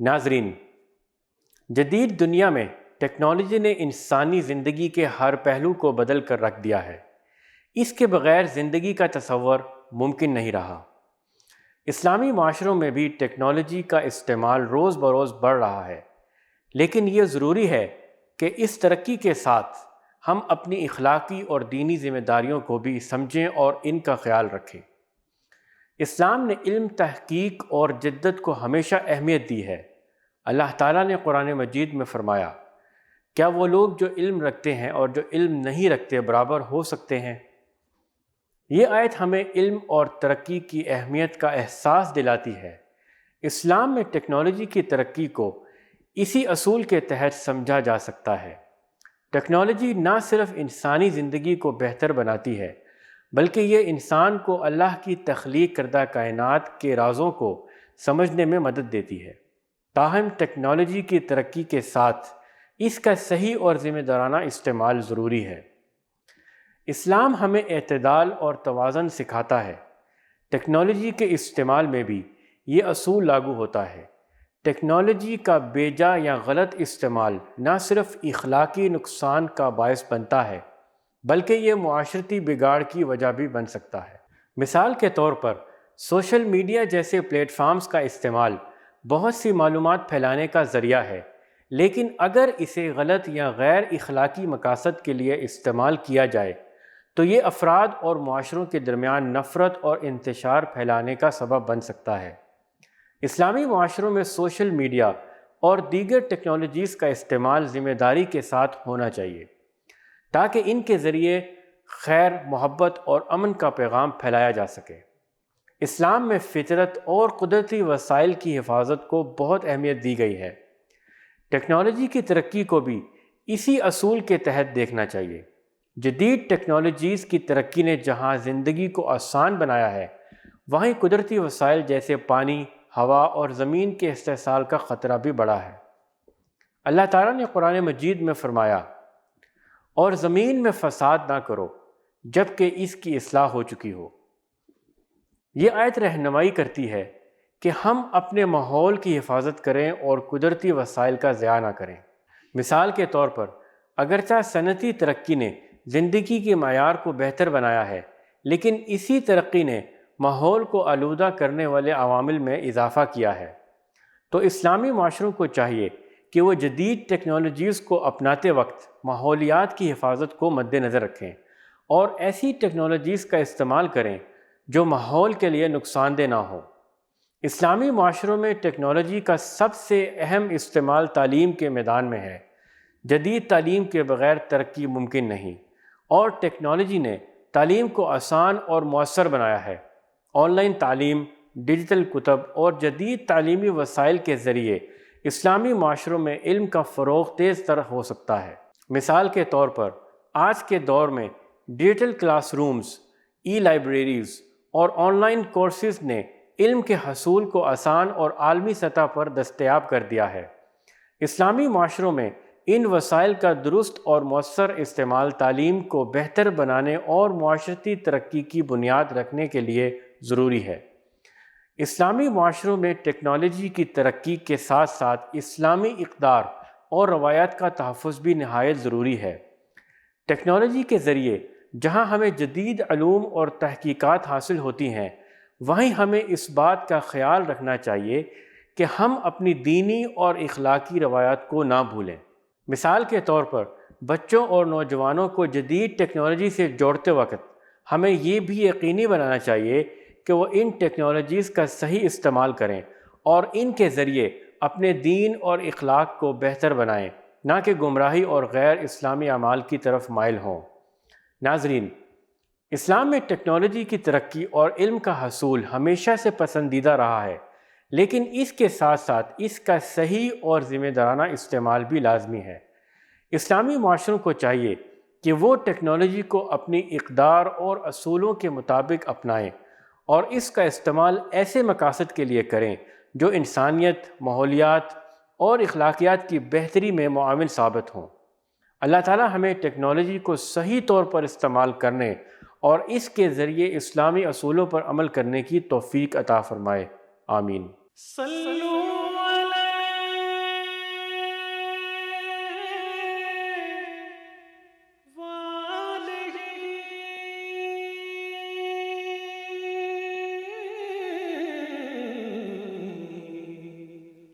ناظرین، جدید دنیا میں ٹیکنالوجی نے انسانی زندگی کے ہر پہلو کو بدل کر رکھ دیا ہے۔ اس کے بغیر زندگی کا تصور ممکن نہیں رہا۔ اسلامی معاشروں میں بھی ٹیکنالوجی کا استعمال روز بروز بڑھ رہا ہے، لیکن یہ ضروری ہے کہ اس ترقی کے ساتھ ہم اپنی اخلاقی اور دینی ذمہ داریوں کو بھی سمجھیں اور ان کا خیال رکھیں۔ اسلام نے علم، تحقیق اور جدت کو ہمیشہ اہمیت دی ہے۔ اللہ تعالیٰ نے قرآن مجید میں فرمایا، کیا وہ لوگ جو علم رکھتے ہیں اور جو علم نہیں رکھتے برابر ہو سکتے ہیں؟ یہ آیت ہمیں علم اور ترقی کی اہمیت کا احساس دلاتی ہے۔ اسلام میں ٹیکنالوجی کی ترقی کو اسی اصول کے تحت سمجھا جا سکتا ہے۔ ٹیکنالوجی نہ صرف انسانی زندگی کو بہتر بناتی ہے، بلکہ یہ انسان کو اللہ کی تخلیق کردہ کائنات کے رازوں کو سمجھنے میں مدد دیتی ہے۔ تاہم ٹیکنالوجی کی ترقی کے ساتھ اس کا صحیح اور ذمہ دارانہ استعمال ضروری ہے۔ اسلام ہمیں اعتدال اور توازن سکھاتا ہے۔ ٹیکنالوجی کے استعمال میں بھی یہ اصول لاگو ہوتا ہے۔ ٹیکنالوجی کا بے جا یا غلط استعمال نہ صرف اخلاقی نقصان کا باعث بنتا ہے، بلکہ یہ معاشرتی بگاڑ کی وجہ بھی بن سکتا ہے۔ مثال کے طور پر سوشل میڈیا جیسے پلیٹ فارمز کا استعمال بہت سی معلومات پھیلانے کا ذریعہ ہے، لیکن اگر اسے غلط یا غیر اخلاقی مقاصد کے لیے استعمال کیا جائے تو یہ افراد اور معاشروں کے درمیان نفرت اور انتشار پھیلانے کا سبب بن سکتا ہے۔ اسلامی معاشروں میں سوشل میڈیا اور دیگر ٹیکنالوجیز کا استعمال ذمہ داری کے ساتھ ہونا چاہیے، تاکہ ان کے ذریعے خیر، محبت اور امن کا پیغام پھیلایا جا سکے۔ اسلام میں فطرت اور قدرتی وسائل کی حفاظت کو بہت اہمیت دی گئی ہے۔ ٹیکنالوجی کی ترقی کو بھی اسی اصول کے تحت دیکھنا چاہیے۔ جدید ٹیکنالوجیز کی ترقی نے جہاں زندگی کو آسان بنایا ہے، وہیں قدرتی وسائل جیسے پانی، ہوا اور زمین کے استحصال کا خطرہ بھی بڑھا ہے۔ اللہ تعالیٰ نے قرآن مجید میں فرمایا، اور زمین میں فساد نہ کرو جب کہ اس کی اصلاح ہو چکی ہو۔ یہ آیت رہنمائی کرتی ہے کہ ہم اپنے ماحول کی حفاظت کریں اور قدرتی وسائل کا ضیاع نہ کریں۔ مثال کے طور پر اگرچہ صنعتی ترقی نے زندگی کے معیار کو بہتر بنایا ہے، لیکن اسی ترقی نے ماحول کو آلودہ کرنے والے عوامل میں اضافہ کیا ہے۔ تو اسلامی معاشروں کو چاہیے کہ وہ جدید ٹیکنالوجیز کو اپناتے وقت ماحولیات کی حفاظت کو مد نظر رکھیں اور ایسی ٹیکنالوجیز کا استعمال کریں جو ماحول کے لیے نقصان دہ نہ ہو۔ اسلامی معاشروں میں ٹیکنالوجی کا سب سے اہم استعمال تعلیم کے میدان میں ہے۔ جدید تعلیم کے بغیر ترقی ممکن نہیں، اور ٹیکنالوجی نے تعلیم کو آسان اور مؤثر بنایا ہے۔ آن لائن تعلیم، ڈیجیٹل کتب اور جدید تعلیمی وسائل کے ذریعے اسلامی معاشروں میں علم کا فروغ تیز تر ہو سکتا ہے۔ مثال کے طور پر آج کے دور میں ڈیجیٹل کلاس رومز، ای لائبریریز اور آن لائن کورسز نے علم کے حصول کو آسان اور عالمی سطح پر دستیاب کر دیا ہے۔ اسلامی معاشروں میں ان وسائل کا درست اور مؤثر استعمال تعلیم کو بہتر بنانے اور معاشرتی ترقی کی بنیاد رکھنے کے لیے ضروری ہے۔ اسلامی معاشروں میں ٹیکنالوجی کی ترقی کے ساتھ ساتھ اسلامی اقدار اور روایات کا تحفظ بھی نہایت ضروری ہے۔ ٹیکنالوجی کے ذریعے جہاں ہمیں جدید علوم اور تحقیقات حاصل ہوتی ہیں، وہیں ہمیں اس بات کا خیال رکھنا چاہیے کہ ہم اپنی دینی اور اخلاقی روایات کو نہ بھولیں۔ مثال کے طور پر بچوں اور نوجوانوں کو جدید ٹیکنالوجی سے جوڑتے وقت ہمیں یہ بھی یقینی بنانا چاہیے کہ وہ ان ٹیکنالوجیز کا صحیح استعمال کریں اور ان کے ذریعے اپنے دین اور اخلاق کو بہتر بنائیں، نہ کہ گمراہی اور غیر اسلامی اعمال کی طرف مائل ہوں۔ ناظرین، اسلام میں ٹیکنالوجی کی ترقی اور علم کا حصول ہمیشہ سے پسندیدہ رہا ہے، لیکن اس کے ساتھ ساتھ اس کا صحیح اور ذمہ دارانہ استعمال بھی لازمی ہے۔ اسلامی معاشروں کو چاہیے کہ وہ ٹیکنالوجی کو اپنی اقدار اور اصولوں کے مطابق اپنائیں اور اس کا استعمال ایسے مقاصد کے لیے کریں جو انسانیت، ماحولیات اور اخلاقیات کی بہتری میں معاون ثابت ہوں۔ اللہ تعالیٰ ہمیں ٹیکنالوجی کو صحیح طور پر استعمال کرنے اور اس کے ذریعے اسلامی اصولوں پر عمل کرنے کی توفیق عطا فرمائے۔ آمین۔